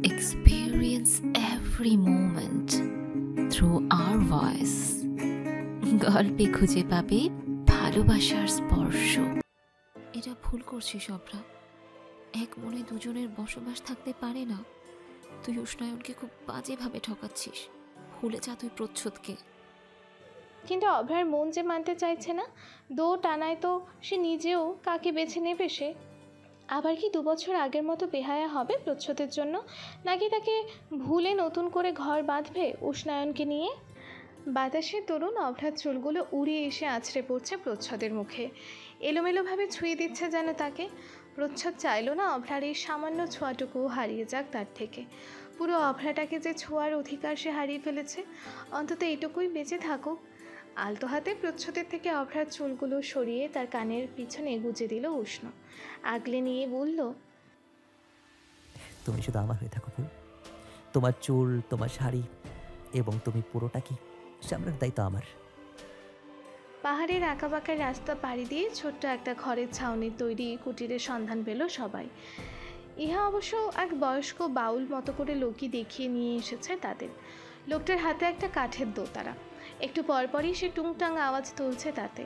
experience every moment through our voice. গল্পে খুঁজে পাবে ভালোবাসার স্পর্শ। এটা ভুল করছিস অভ্রা, এক মনে দুজনের বসবাস থাকতে পারে না। তুই উষ্ণায়নকে খুব বাজেভাবে ঠকাচ্ছিস। ভুলে যা তুই প্রচ্ছদকে। কিন্তু অভ্রার মন যে মানতে চাইছে না, দো টানায় তো সে নিজেও কাকে বেছে নেবে সে। আবার কি 2 বছর আগের মতো বেহায়া হবে প্রচ্ছদের জন্য, নাকি তাকে ভুলে নতুন করে ঘর বাঁধবে উষ্ণায়নকে নিয়ে? বাতাসের দরুন অভ্রার চুলগুলো উড়িয়ে এসে আছড়ে পড়ছে প্রচ্ছদের মুখে, এলোমেলোভাবে ছুঁয়ে দিচ্ছে যেন তাকে। প্রচ্ছদ চাইল না অভ্রার এই সামান্য ছোঁয়াটুকু হারিয়ে যাক তার থেকে। পুরো অভ্রাটাকে যে ছোঁয়ার অধিকার সে হারিয়ে ফেলেছে, অন্তত এটুকুই বেঁচে থাকুক। আলতো হাতে প্রচ্ছদের থেকে অভ্রার চুলগুলো সরিয়ে তার কানের পিছনে গুজে দিল উষ্ণ। আগলে নিয়ে বলল, তুমি শুধু আমার হয়ে থাকো ফুল। তোমার চুল, তোমার শাড়ি এবং তুমি পুরোটাকে সামলার দায়িত্ব আমার। পাহাড়ের আঁকাবাঁকা রাস্তা পাড়ি দিয়ে ছোট্ট একটা ঘরের ছাউনির তৈরি কুটিরের সন্ধান পেল সবাই। ইহা অবশ্য এক বয়স্ক বাউল মতো করে লোকই দেখিয়ে নিয়ে এসেছে তাদের। লোকটার হাতে একটা কাঠের দোতারা, একটু পরপরই সে টুংটাং আওয়াজ তুলছে তাতে।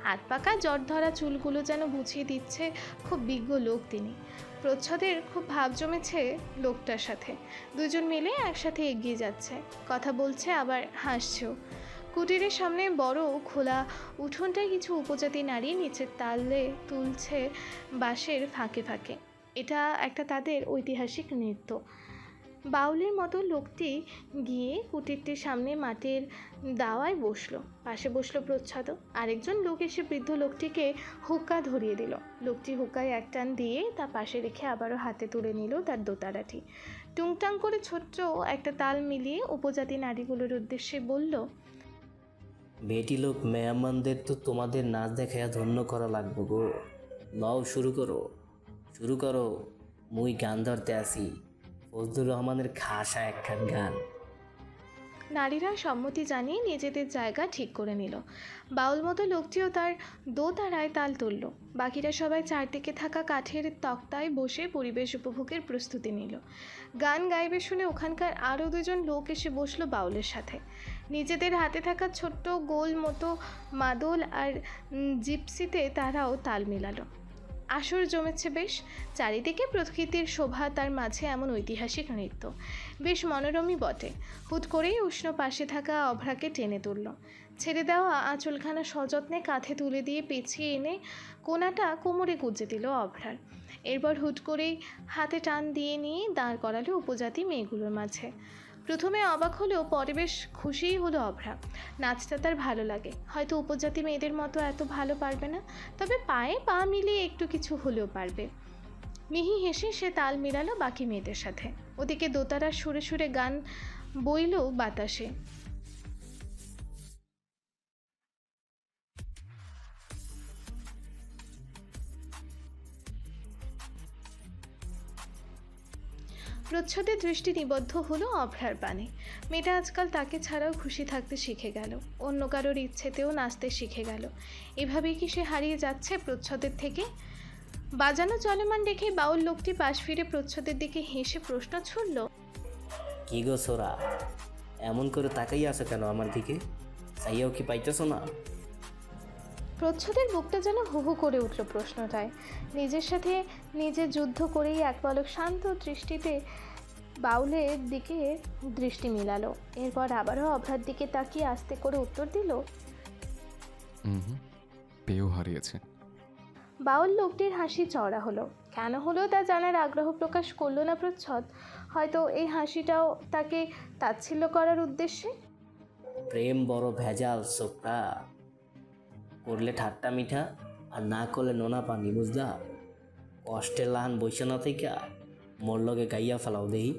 হাত পাকা জট ধরা চুলগুলো যেন বুঝিয়ে দিচ্ছে খুব বিজ্ঞ লোক তিনি। প্রচ্ছদের খুব ভাব জমেছে লোকটার সাথে। দুজন মিলে একসাথে এগিয়ে যাচ্ছে, কথা বলছে আবার হাসছেও। কুটিরের সামনে বড় খোলা উঠোনটায় কিছু উপজাতি নারী নিচের তালে তুলছে বাঁশের ফাঁকে ফাঁকে। এটা একটা তাদের ঐতিহাসিক নৃত্য। বাউলের মতো লোকটি গিয়ে কুটিরটির সামনে মাটির দাওয়ায় বসলো। পাশে বসলো প্রচ্ছদ। আরেকজন লোক এসে বৃদ্ধ লোকটিকে হুক্কা ধরিয়ে দিল। লোকটি হুক্কায় এক টান দিয়ে তা পাশে রেখে আবারও হাতে তুলে নিল তার দোতারাটি। টুংটাং করে ছোট্ট একটা তাল মিলিয়ে উপজাতি নারীগুলোর উদ্দেশ্যে বলল, বেটি লোক মেহমানদের তো তোমাদের নাচ দেখাইয়া ধন্য করা লাগবে গো। লও শুরু করো। মুই গান ধরতে আসি, ফজলুর রহমানের খাসা একখান গান। নারীরা সম্মতি জানিয়ে নিজেদের জায়গা ঠিক করে নিল। বাউল মতো লোকটিও তার দোতারায় তাল তুলল। বাকিরা সবাই চারদিকে থাকা কাঠের তক্তায় বসে পরিবেশ উপভোগের প্রস্তুতি নিল। গান গাইবে শুনে ওখানকার আরও 2জন লোক এসে বসলো বাউলের সাথে। নিজেদের হাতে থাকা ছোট্ট গোল মতো মাদল আর জিপসিতে তারাও তাল মিলালো। আসর জমেছে বেশ। চারিদিকে প্রকৃতির শোভা, তার মাঝে এমন ঐতিহাসিক নৃত্য বেশ মনোরমই বটে। হুট করেই উষ্ণ পাশে থাকা অভ্রাকে টেনে তুলল। ছেড়ে দেওয়া আঁচলখানা সযত্নে কাঁধে তুলে দিয়ে পেছিয়ে এনে কোনাটা কোমরে গুজে দিল অভ্রার। এরপর হুট করেই হাতে টান দিয়ে নিয়ে দাঁড় করালো উপজাতি মেয়েগুলোর মাঝে। প্রথমে অবাক হলেও পরে বেশ খুশিই হলো অভ্রা। নাচটা তার ভালো লাগে। হয়তো উপজাতি মেয়েদের মতো এত ভালো পারবে না, তবে পায়ে পা মিলিয়ে একটু কিছু হলেও পারবে। মিহি হেসে সে তাল মিলালো বাকি মেয়েদের সাথে। ওদিকে দোতারার সুরে সুরে গান বইল বাতাসে। প্রচ্ছদের দৃষ্টি নিবদ্ধ হলো অভ্রার পানে। মেয়েটা আজকাল তাকে ছাড়াও খুশি থাকতে শিখে গেল, অন্য কারোর ইচ্ছেতেও নাচতে শিখে গেল। এভাবেই কি সে হারিয়ে যাচ্ছে প্রচ্ছদের থেকে? বাজানো চলমান দেখে বাউল লোকটি পাশ ফিরে প্রচ্ছদের দিকে হেসে প্রশ্ন ছুড়ল, কি গো সোরা, এমন করে তাকাই আছো কেন আমার দিকে? চাইয়াও কি পাইতেছো না? প্রচ্ছদের বুকটা যেন হু হু করে উঠল প্রশ্নটায়। নিজের সাথে নিজে যুদ্ধ করেই এক পলক শান্ত দৃষ্টিতে বাউলের দিকে দৃষ্টি মিলালো। এরপর আবারও অভ্রার দিকে তাকিয়ে আস্তে করে উত্তর দিল, পেয়েও হারিয়েছে। বাউল লোকটির হাসি চড়া হলো। কেন হলো তা জানার আগ্রহ প্রকাশ করলো না প্রচ্ছদ। হয়তো এই হাসিটাও তাকে তাচ্ছিল্য করার উদ্দেশ্যে। প্রেম বড় ভেজাল সোকরা, করলে ঠাট্টা মিঠা আর না করলে নোনা পানি, বুঝলা? কষ্টের লাহান বৈশা না থেকে মোর লগে গাইয়া ফেলাও দেহি।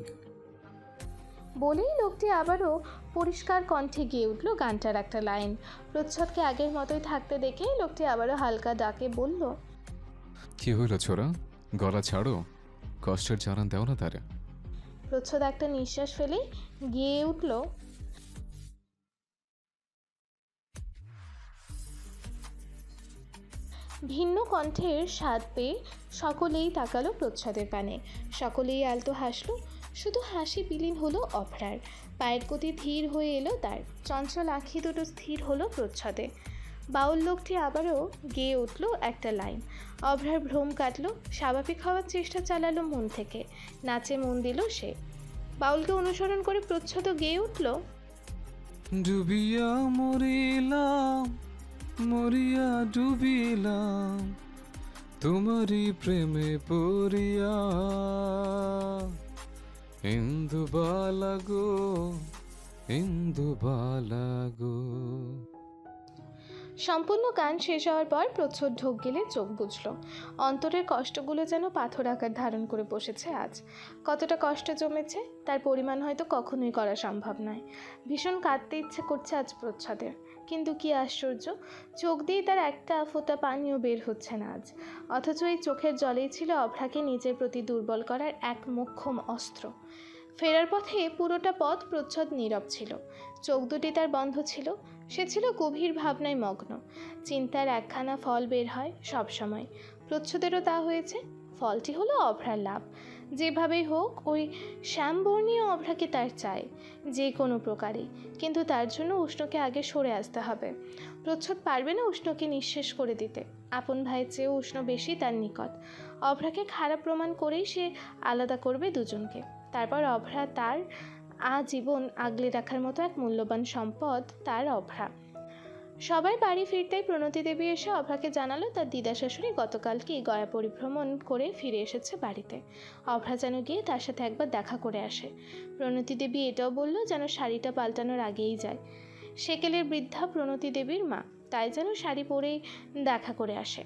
বলেই লোকটি আবারও পরিষ্কার কণ্ঠে গিয়ে উঠল গানটার একটা লাইন। প্রচ্ছদকে আগের মতোই থাকতে দেখে লোকটি আবারও হালকা ডাকে বলল, কি হইল ছোরা, গলা ছাড়ো, কষ্টের জানান দেও না তারে। প্রচ্ছদ একটা নিঃশ্বাস ফেলেই গিয়ে উঠল, ভিন্ন কণ্ঠের স্বাদ পেয়ে সকলেই তাকালো প্রচ্ছদের পানে। সকলেই আলতো হাসলো। শুধু হাসি বিলীন হলো অভ্রার। পায়ের গতি ধীর হয়ে এলো তার। চঞ্চল আঁখি দুটো স্থির হলো প্রচ্ছদে। বাউল লোকটি আবারও গেয়ে উঠল একটা লাইন। অভ্রার ভ্রম কাটল, স্বাভাবিক হওয়ার চেষ্টা চালালো মন থেকে। নাচে মন দিল সে। বাউলকে অনুসরণ করে প্রচ্ছদ গেয়ে উঠল, ডুবিয়া মরিলাম, মরিয়া ডুবিলাম, তোমারই প্রেমে পড়িয়া, ইন্দুবালা গো, ইন্দুবালা গো। সম্পূর্ণ গান শেষ হওয়ার পর প্রচ্ছদ ঢোক গেলে চোখ বুঝল। অন্তরের কষ্টগুলো যেন পাথর আকার ধারণ করে বসেছে আজ। কতটা কষ্ট জমেছে তার পরিমাণ হয়তো কখনোই করা সম্ভব নয়। ভীষণ কাঁদতে ইচ্ছে করছে আজ প্রচ্ছদের। কিন্তু কি আশ্চর্য, চোখ দিয়ে তার একটা ফোঁটা পানিও বের হচ্ছে না আজ। অথচ এই চোখের জলেই ছিল অভ্রাকে নিজের প্রতি দুর্বল করার এক মোক্ষম অস্ত্র। ফেরার পথে পুরোটা পথ প্রচ্ছদ নীরব ছিল। চোখ দুটি তার বন্ধ ছিল। সে ছিল গভীর ভাবনায় মগ্ন। চিন্তার একখানা ফল বের হয় সব সময়। প্রচ্ছদেরও তা হয়েছে। ফলটি হলো অভ্রার লাভ। যেভাবেই হোক ওই শ্যামবর্ণীয় অভ্রাকে তার চাই, যে কোনো প্রকারে। কিন্তু তার জন্য উষ্ণকে আগে সরে আসতে হবে। প্রচ্ছদ পারবে না উষ্ণকে নিঃশেষ করে দিতে। আপন ভাইয়ের চেয়েও উষ্ণ বেশি তার নিকট। অভ্রাকে খারাপ প্রমাণ করেই সে আলাদা করবে দুজনকে। তারপর অভ্রা তার আজীবন আগলে রাখার মতো এক মূল্যবান সম্পদ তার অভ্রা। সবাই বাড়ি ফিরতেই প্রণতি দেবী এসে অভ্রাকে জানালো তার দিদা শাশুড়ি গতকালকে গয়া পরিভ্রমণ করে ফিরে এসেছে বাড়িতে। অভ্রা যেন গিয়ে তার সাথে একবার দেখা করে আসে। প্রণতি দেবী এটাও বলল যেন শাড়িটা পাল্টানোর আগেই যায়। সেকেলের বৃদ্ধা প্রণতি দেবীর মা, তাই যেন শাড়ি পরেই দেখা করে আসে।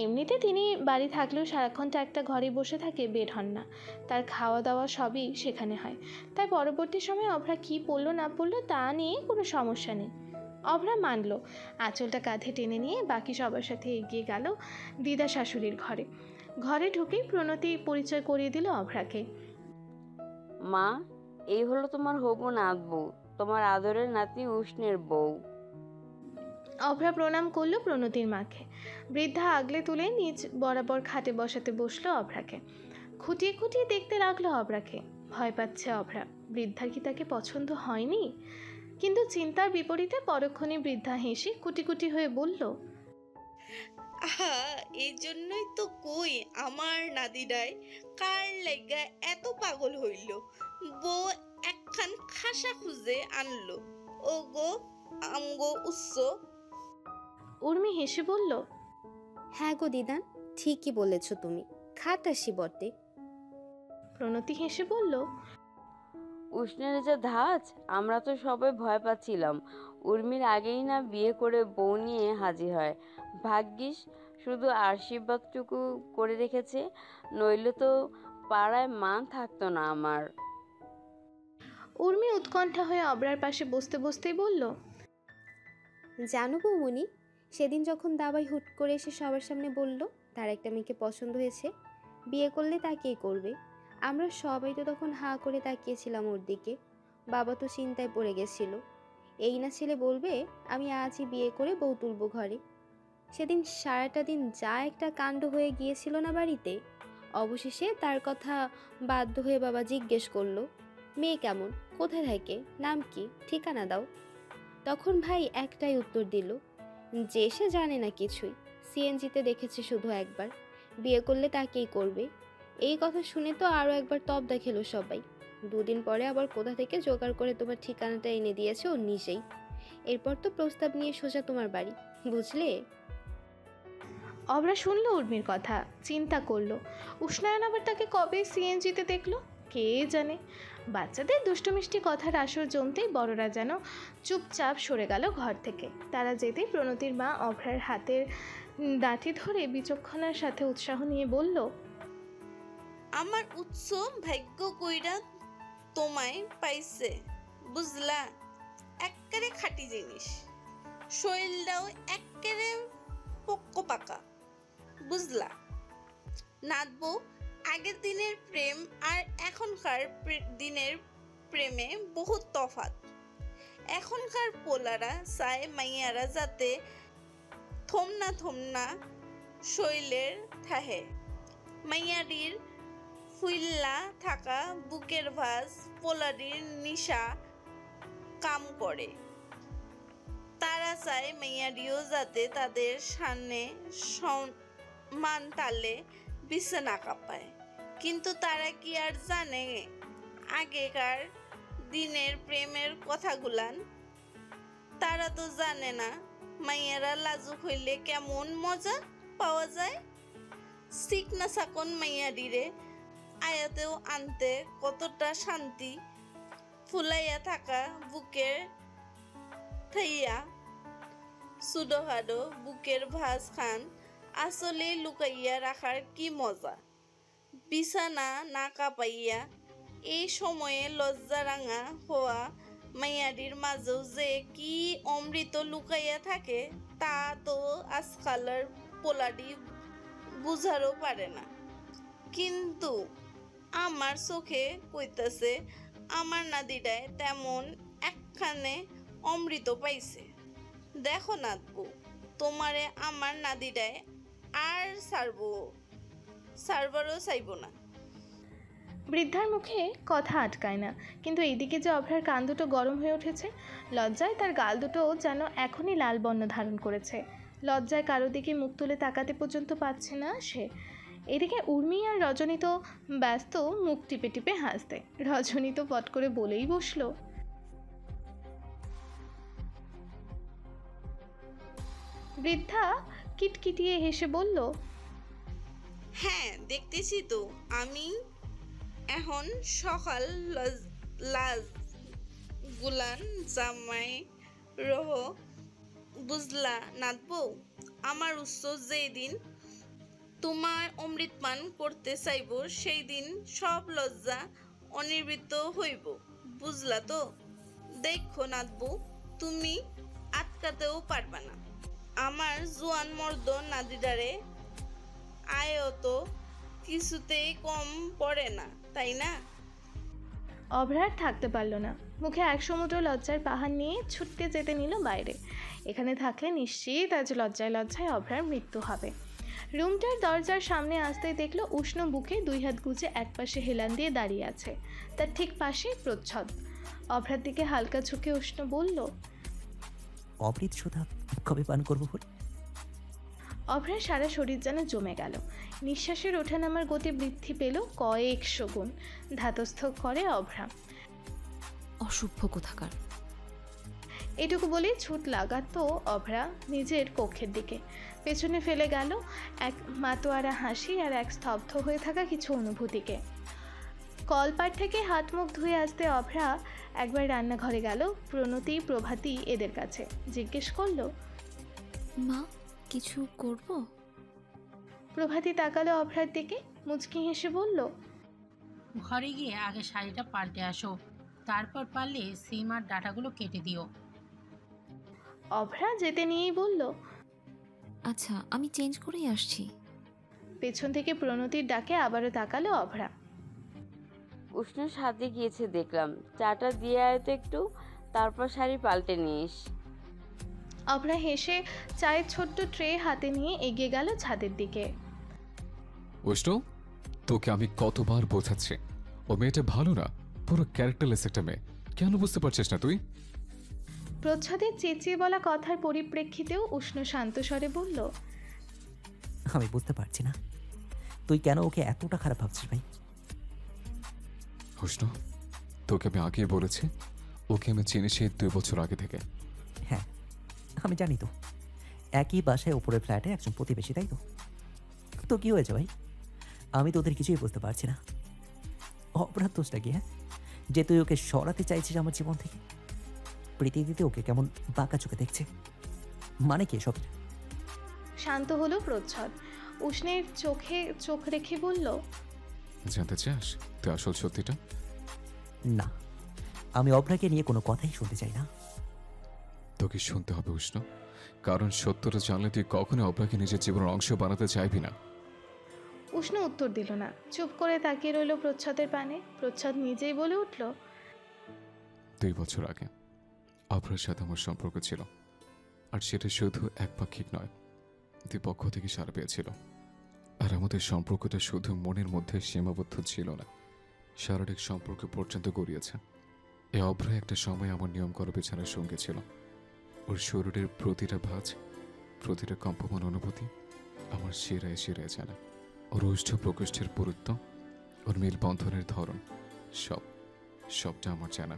এমনিতে তিনি বাড়ি থাকলেও সারাক্ষণটা একটা ঘরে বসে থাকে, বের হন না। তার খাওয়া দাওয়া সবই সেখানে হয়। তাই পরবর্তী সময়ে অভ্রা কী পড়লো না পড়লো তা নিয়ে কোনো সমস্যা নেই। অভ্রা মানল। আঁচলটা কাঁধে টেনে নিয়ে বাকি সবার সাথে এগিয়ে গেল দিদা শাশুড়ির ঘরে। ঘরে ঢুকেই প্রণতি পরিচয় করিয়ে দিল অভ্রাকে। মা, এই হলো তোমার হবু নাত বউ, তোমার আদরের নাতনি উষ্ণের বউ। অভ্রা প্রণাম করলো প্রণতির মাকে। বৃদ্ধা আগলে তুলে নিজ বরাবর খাটে বসাতে বসলো অভ্রাকে। খুঁটিয়ে খুঁটিয়ে দেখতে লাগলো অভ্রাকে। ভয় পাচ্ছে অভ্রা। বৃদ্ধার কি তাকে পছন্দ হয়নি? কিন্তু চিন্তার বিপরীতে পরক্ষণে বৃদ্ধা হেসে কুটি কুটি হয়ে বলল, আহা, এই জন্যই তো কই আমার নাদিরাই কার লাইগা এত পাগল হইল। বউ একখান খাসা খুঁজে আনলো। ও গো আমগো উৎস। উর্মি হেসে বলল, হ্যাঁ গো দিদান, ঠিকই বলেছ তুমি, খাটাসি বটে। প্রণতি হেসে বলল, উষ্ণের যে ধাঁচ, আমরা তো সবাই ভয় পাচ্ছিলাম উর্মির আগেই না বিয়ে করে বউ নিয়ে হাজির হয়। ভাগ্যিস শুধু আশীর্বাদটুকু করে রেখেছে, নইলে তো পাড়ায় মান থাকতো না আমার। উর্মি উৎকণ্ঠা হয়ে অভ্রার পাশে বসতে বসতেই বলল, জানো বৌমনি, সেদিন যখন দাবাই হুট করে এসে সবার সামনে বলল তার একটা মেয়েকে পছন্দ হয়েছে, বিয়ে করলে তাকেই করবে, আমরা সবাই তো তখন হাঁ করে তাকিয়েছিলাম ওর দিকে। বাবা তো চিন্তায় পড়ে গেছিল, এই না ছেলে বলবে আমি আজই বিয়ে করে বউ তুলবো ঘরে। সেদিন সারাটা দিন যা একটা কাণ্ড হয়ে গিয়েছিল না বাড়িতে। অবশেষে তার কথা বাধ্য হয়ে বাবা জিজ্ঞেস করলো, মেয়ে কেমন, কোথায় থাকে, নাম কি, ঠিকানা দাও। তখন ভাই একটাই উত্তর দিল, যে সে জানে না কিছুই, সিএনজিতে দেখেছে শুধু একবার, বিয়ে করলে তাকেই করবে। এই কথা শুনে তো আরও একবার তবদা খেলো সবাই। দুদিন পরে আবার কোথা থেকে জোগাড় করে তোমার ঠিকানাটা এনে দিয়েছে ও নিজেই। এরপর তো প্রস্তাব নিয়ে সোজা তোমার বাড়ি, বুঝলে। অভ্রা শুনলো উর্মির কথা, চিন্তা করলো উষ্ণায়ন আবার তাকে কবে সিএনজিতে দেখলো কে জানে। বাচ্চাদের দুষ্টমিষ্টি কথার আসর জমতেই বড়রা যেন চুপচাপ সরে গেল ঘর থেকে। তারা যেতেই প্রণতির মা অভ্রার হাতের ডাঁটি ধরে বিচক্ষণার সাথে উৎসাহ নিয়ে বলল, আমার উৎস ভাগ্য কইরা তোমায় পাইছে, বুঝলা। এক্কেরে খাঁটি জিনিস, শরীরটাও এক্কেরে পক্ক পাকা, বুঝলা। নাতবো, আগের দিনের প্রেম আর এখনকার দিনের প্রেমে বহুত তফাৎ। এখনকার পোলারা চায় মাইয়ারা যাতে থমনা থমনা শৈলের থাহে, মাইয়ারির ফুইল্লা থাকা বুকের ভাঁজ পোলারির নিশা কাম করে। তারা চায় মেয়ারিও যাতে তাদের সামনে সম্মান তালে বিছানা কাঁপায়, কিন্তু তারা কি আর জানে আগেকার দিনের প্রেমের কথাগুলান? তারা তো জানে না মাইয়ারা লাজুক হইলে কেমন মজা পাওয়া যায়। সিকনা সাকন মাইয়ারিরে আয়াতেও আনতে কতটা শান্তি। ফুলাইয়া থাকা বুকের থাইয়া সুডোহাডো বুকের ভাঁজ খান আসলে লুকাইয়া রাখার কি মজা। বিছানা না কাঁপাইয়া এই সময়ে লজ্জারাঙা হওয়া মাইয়ারির মাঝেও যে কি অমৃত লুকাইয়া থাকে তা তো আজকালের পোলাডি বুঝারও পারে না। কিন্তু আমার চোখে কইতাছে আমার নাদিডায় তেমন একখানে অমৃত পাইছে। দেখো নাতবু, তোমারে আমার নাদিডায় আর সারবারও চাইব না। বৃদ্ধার মুখে কথা আটকায় না, কিন্তু এইদিকে যে অভ্রার কান দুটো গরম হয়ে উঠেছে। লজ্জায় তার গাল দুটো যেন এখনই লাল বর্ণ ধারণ করেছে। লজ্জায় কারো দিকে মুখ তুলে তাকাতে পর্যন্ত পাচ্ছে না সে। এদিকে উর্মি আর রজনী তো ব্যস্ত মুখ টিপে টিপে হাসতে। রজনী তো পট করে বলেই বসলো, বৃদ্ধা কিটকিটিয়ে হেসে বলল, হ্যাঁ দেখতেছি তো আমি এখন সকাল লাজ গুলান জামাই রহ বুঝলা নাতবো। আমার উৎস যেই দিন তোমার অমৃত পান করতে চাইব সেই দিন সব লজ্জা অনির্বৃত হইব, বুঝলা তো? দেখো নাতবো, তুমি আটকাতেও পারবা না আমার জোয়ান মর্দ নাদিডারে। আয়ত কিছুতেই কম পড়ে না, তাই না? অভ্রার থাকতে পারল না। মুখে এক সমুদ্র লজ্জার পাহাড় নিয়ে ছুটতে যেতে নিল বাইরে। এখানে থাকলে নিশ্চিত আজ লজ্জায় লজ্জায় অভ্রার মৃত্যু হবে। রুমটার দরজার সামনে আসতেই দেখলো উষ্ণ বুকে দুই হাত গুজে একপাশে হেলান দিয়ে দাঁড়িয়ে আছে। তার ঠিক পাশে প্রচ্ছদ। অভ্রার দিকে হালকা ঝুঁকে উষ্ণ বলল, অমৃত সুধা কবে পান করবো বলে? অভ্রার সারা শরীর যেন জমে গেল। নিঃশ্বাসের ওঠানামার গতি বৃদ্ধি পেল কয়েকশো গুণ। ধাতস্থ করে অভ্রা, অসভ্য কোথাকার। এটুকু বলে ছুট লাগাতো অভ্রা নিজের কক্ষের দিকে। পেছনে ফেলে গেল এক মাতোয়ারা হাসি আর এক স্তব্ধ হয়ে থাকা কিছু অনুভূতিকে। কলপাট থেকে হাত মুখ ধুয়ে আসতে অভ্রা একবার রান্নাঘরে গেল। প্রণতি প্রভাতী এদের কাছে জিজ্ঞেস করলো, মা কিছু করব? প্রভাতী তাকালো অভ্রার দিকে, মুচকি হেসে বলল, ঘরে গিয়ে আগে শাড়িটা পাল্টে আসো, তারপর পারলে সিম আর ডাটাগুলো কেটে দিও। অভ্রা যেতে নিয়েই বলল, আচ্ছা আমি চেঞ্জ করেই আসছি। পেছন থেকে প্রণতির ডাকে আবারও তাকালো অভ্রা। উষ্ণ সাথে গিয়েছে দেখলাম, চাটা দিয়ে আয় তো একটু, তারপর শাড়ি পাল্টে নিস। অভ্রা হেসে চায়ের ছোট্ট ট্রে হাতে নিয়ে এগিয়ে গেল ছাদের দিকে। উষ্ণ, তোকে আমি কতবার বোঝাচ্ছি ও মেয়েটা ভালো না, পুরো ক্যারেক্টারলেস একটা মেয়ে। কেন বুঝতে পারছিস না তুই? প্রচ্ছদের চেঁচিয়ে বলা কথার পরিপ্রেক্ষিতেও উষ্ণ শান্ত স্বরে বলল, আমি বুঝতে পারছি না তুই কেন ওকে এতটা খারাপ ভাবছিস ভাই। উষ্ণ, তোকে আমি আগে বলেছি ওকে আমি চিনি সেই 2 বছর আগে থেকে। হ্যাঁ আমি জানি তো, একই বাসায় ওপরের ফ্ল্যাটে একজন প্রতিবেশী, তাই তো? তো কি হয়েছে ভাই? আমি তো ওদের কিছুই বুঝতে পারছি না। অপরাধ দোষটা কি? হ্যাঁ, যে তুই ওকে সরাতে চাইছিস আমার জীবন থেকে। পৃথিবীতে ওকে কেমন বাঁকা চোখে দেখছে, মানে কি সব? শান্ত হলো প্রচ্ছদ। উষ্ণের চোখে চোখ রেখে বলল, জানতে চাস তুই আসল সত্যিটা? না, আমি অভ্রাকে নিয়ে কোনো কথাই শুনতে চাই না। তোকে শুনতে হবে উষ্ণ, কারণ সত্যটা জানলে তুই কখনো অভ্রাকে নিজের জীবনের অংশ বানাতে চাইবি না। উষ্ণ উত্তর দিল না, চুপ করে তাকিয়ে রইল প্রচ্ছদের পানে। প্রচ্ছদ নিজেই বলে উঠল, 2 বছর আগে অভ্রার সাথে আমার সম্পর্ক ছিল, আর সেটা শুধু একপাক্ষিক নয়, 2 পক্ষ থেকে সাড়া পেয়েছিল। আর আমাদের সম্পর্কটা শুধু মনের মধ্যে সীমাবদ্ধ ছিল না, শারীরিক সম্পর্ক পর্যন্ত গড়িয়েছে। এই অভ্র একটা সময় আমার নিয়ম করা বিছানার সঙ্গে ছিল। ওর শরীরের প্রতিটা ভাঁজ, প্রতিটা কম্পমান অনুভূতি আমার শিরায় শিরায় জানা। ওর ওষ্ঠ প্রকোষ্ঠের পুরুত্ব, ওর মেলবন্ধনের ধরন, সবটা আমার জানা।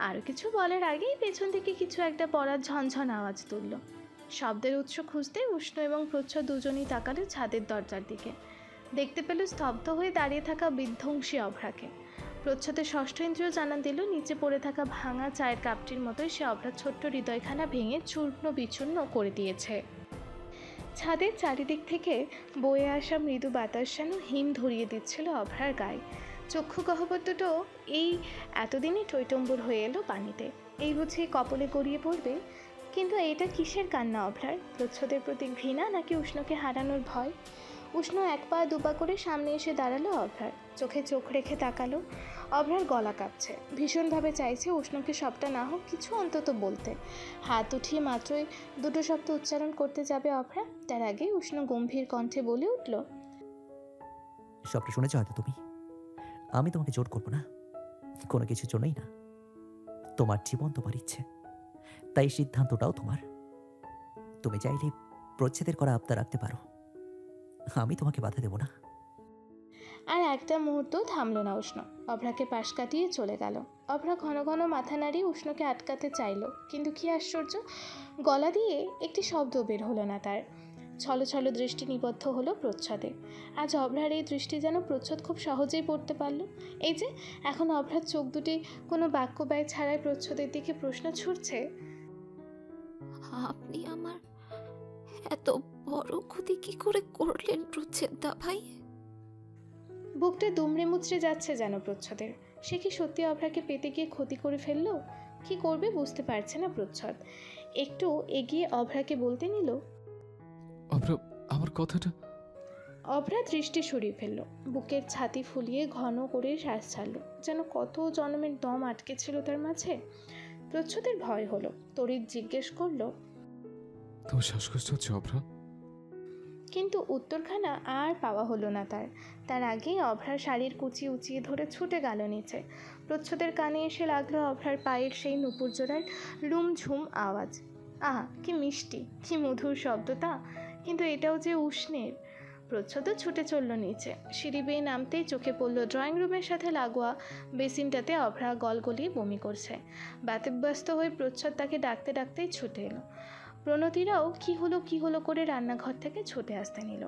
আরও কিছু বলার আগেই পেছন থেকে কিছু একটা পড়ার ঝনঝন আওয়াজ তুলল। শব্দের উৎস খুঁজতে উষ্ণ এবং প্রচ্ছদ দুজনেই তাকালো ছাদের দরজার দিকে। দেখতে পেল স্তব্ধ হয়ে দাঁড়িয়ে থাকা বিধ্বংসী অভ্রাকে। প্রচ্ছদের ষষ্ঠ ইন্দ্রিয় জানান দিল নিচে পড়ে থাকা ভাঙা চায়ের কাপটির মতোই সে অভ্রার ছোট্ট হৃদয়খানা ভেঙে চূর্ণ বিচূর্ণ করে দিয়েছে। ছাদের চারিদিক থেকে বয়ে আসা মৃদু বাতাস যেন হিম ধরিয়ে দিচ্ছিল অভ্রার গায়ে। চক্ষু গহ্বর দুটো এই এতদিনই টইটম্বুর হয়ে এলো পানিতে। এই বুঝে কপলে গড়িয়ে পড়বে। কিন্তু এটা কিসের কান্না অভ্রার? প্রচ্ছদের প্রতি ঘৃণা নাকি উষ্ণকে হারানোর ভয়? উষ্ণ এক পা দুপা করে সামনে এসে দাঁড়ালো অভ্রার। চোখে চোখ রেখে তাকালো। অভ্রার গলা কাঁপছে, ভীষণভাবে চাইছে উষ্ণকে সবটা না হোক কিছু অন্তত বলতে। হাত উঠিয়ে মাত্রই দুটো শব্দ উচ্চারণ করতে যাবে অভ্রা, তার আগে উষ্ণ গম্ভীর কণ্ঠে বলে উঠল, সবটা শুনেছ হয়তো তুমি। আমি তোমাকে জোর করবো না, কোনো কিছুর জন্যই না। তোমার জীবন, তোমার ইচ্ছে, তাই সিদ্ধান্তটাও তোমার। তুমি চাইলে প্রচ্ছেদের করা আবদার রাখতে পারো, আমি তোমাকে বাধা দেব না। আর একটা মুহূর্ত থামল না উষ্ণ। অভ্রাকে পাশ কাটিয়ে চলে গেল। অভ্রা ঘন ঘন মাথা নাড়িয়ে উষ্ণকে আটকাতে চাইল, কিন্তু কি আশ্চর্য, গলা দিয়ে একটি শব্দ বের হলো না তার। ছলো ছলো দৃষ্টি নিবদ্ধ হলো প্রচ্ছদে। আজ অভ্রার এই দৃষ্টি যেন প্রচ্ছদ খুব সহজেই পড়তে পারল। এই যে এখন অভ্রার চোখ দুটি কোনো বাক্য ব্যয় ছাড়াই প্রচ্ছদের দিকে প্রশ্ন ছুটছে, আপনি আমার এত বড় ক্ষতি কি করে করলেন প্রচ্ছেদ দা ভাই? বুকটা দুমড়ে মুচড়ে যাচ্ছে যেন প্রচ্ছদের। সে কি সত্যি অভ্রাকে পেতে গিয়ে ক্ষতি করে ফেললো? কি করবে বুঝতে পারছে না প্রচ্ছদ। একটু এগিয়ে অভ্রাকে বলতে নিল, অভ্র, আমার কথাটা। অভ্রা দৃষ্টি সরিয়ে ফেলল, বুকের ছাতি ফুলিয়ে ঘন করে শ্বাস ছাড়ল, যেন কত জন্মের দম আটকে ছিল তার মাঝে। প্রচ্ছদের ভয় হলো, তড়িৎ জিজ্ঞেস করলো, তোমার শ্বাসকষ্ট হচ্ছে অভ্রা? কিন্তু উত্তরখানা আর পাওয়া হলো না তার। তার আগেই অভ্রার শাড়ির কুচি উঁচিয়ে ধরে ছুটে গেল নিচে। প্রচ্ছদের কানে এসে লাগলো অভ্রার পায়ের সেই নুপুর জোড়ার রুমঝুম আওয়াজ। আহা, কি মিষ্টি, কি মধুর শব্দটা! কিন্তু এটাও যে উষ্ণের। প্রচ্ছদও ছুটে চলল নিচে। সিঁড়ি বেয়ে নামতেই চোখে পড়ল ড্রয়িং রুমের সাথে লাগোয়া বেসিনটাতে অভ্রা গলগলিয়ে বমি করছে। ব্যতিব্যস্ত হয়ে প্রচ্ছদ তাকে ডাকতে ডাকতেই ছুটে এলো। প্রণতিরাও কি হলো করে রান্নাঘর থেকে ছুটে আসতে নিল।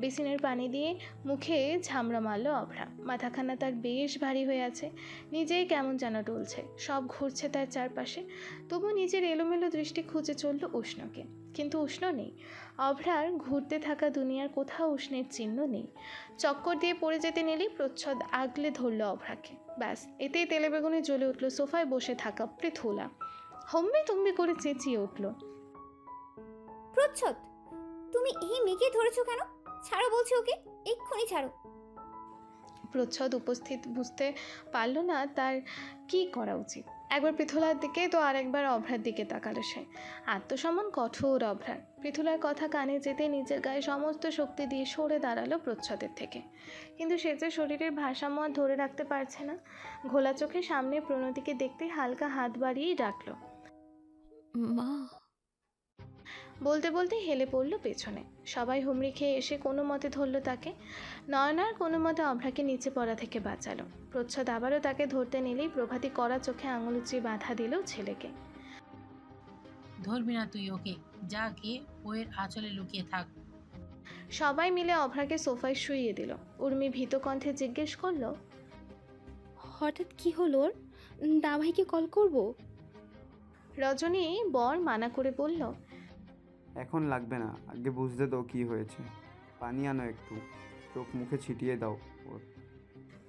বেসিনের পানি দিয়ে মুখে ঝামড়া মারল অভ্রা। মাথাখানা তার বেশ ভারী হয়ে আছে, নিজেই কেমন যেন ডলছে, সব ঘুরছে তার চারপাশে। তবু নিজের এলোমেলো দৃষ্টি খুঁজে চলল উষ্ণকে, কিন্তু উষ্ণ নেই। অভ্রার ঘুরতে থাকা দুনিয়ার কোথাও উষ্ণের চিহ্ন নেই। চক্কর দিয়ে পড়ে যেতে নিলেই প্রচ্ছদ আগলে ধরল অভ্রাকে। ব্যাস, এতেই তেলে বেগুনে জ্বলে উঠল সোফায় বসে থাকা পৃথুলা। হম্বি তুম্বি করে চেঁচিয়ে উঠল, প্রচ্ছদ, তুমি এই মেয়েকে ধরেছো কেন? ছাড়ো বলছি ওকে, এক্ষুনি ছাড়ো। প্রচ্ছদ উপস্থিত বুঝতে পারল না তার কি করা উচিত। একবার পৃথুলার দিকে তো আরেকবার অভ্রার দিকে তাকালো সে। আত্মসম্মান কঠোর অভ্রার। পৃথুলার কথা কানে যেতে নিজের গায়ে সমস্ত শক্তি দিয়ে সরে দাঁড়ালো প্রচ্ছদের থেকে। কিন্তু সে যে শরীরের ভারসাম্য আর ধরে রাখতে পারছে না। ঘোলা চোখে সামনে প্রণতিকে দেখতে হালকা হাত বাড়িয়েই ডাকলো, মা। বলতে বলতে হেলে পড়ল পেছনে। সবাই হুমড়ি খেয়ে এসে কোনো মতে ধরল তাকে। নয়নার কোনো মতে অভ্রাকে নিচে পড়া থেকে বাঁচালো। প্রচ্ছদ আবারও তাকে ধরতে নিলেই প্রভাতী কড়া চোখে আঙুল উঁচিয়ে বাধা দিল ছেলেকে। ধরবি না তুই ওকে, যা গিয়ে বইয়ের আঁচলে লুকিয়ে থাক। সবাই মিলে অভ্রাকে সোফায় শুইয়ে দিল। উর্মি ভীত কণ্ঠে জিজ্ঞেস করলো, হঠাৎ কি হলো ওর? দাভাইকে কল করব? রজনী বর মানা করে বলল, এখন লাগবে না, আগে বুঝতে দাও কি হয়েছে। পানি আনো একটু, চোখ মুখে ছিটিয়ে দাও ওর।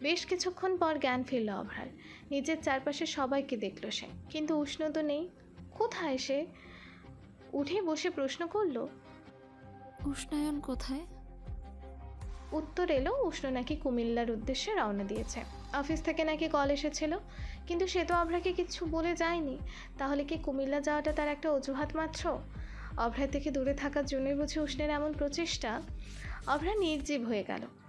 বেশ কিছুক্ষণ পর জ্ঞান ফিরল অভ্রার। নিজের চারপাশে সবাইকে দেখল সে, কিন্তু উষ্ণ তো নেই। কোথায় সে? উঠে বসে প্রশ্ন করল, উষ্ণায়ন কোথায়? উত্তর এলো উষ্ণ নাকি কুমিল্লার উদ্দেশ্যে রওনা দিয়েছে। অফিস থেকে নাকি কল এসেছিল, কিন্তু সে তো অভ্রাকে কিছু বলে যায়নি। তাহলে কি কুমিল্লা যাওয়াটা তার একটা অজুহাত মাত্র? অভ্রার থেকে দূরে থাকার জন্যই বুঝি উষ্ণের এমন প্রচেষ্টা। অভ্রা নির্জীব হয়ে গেল।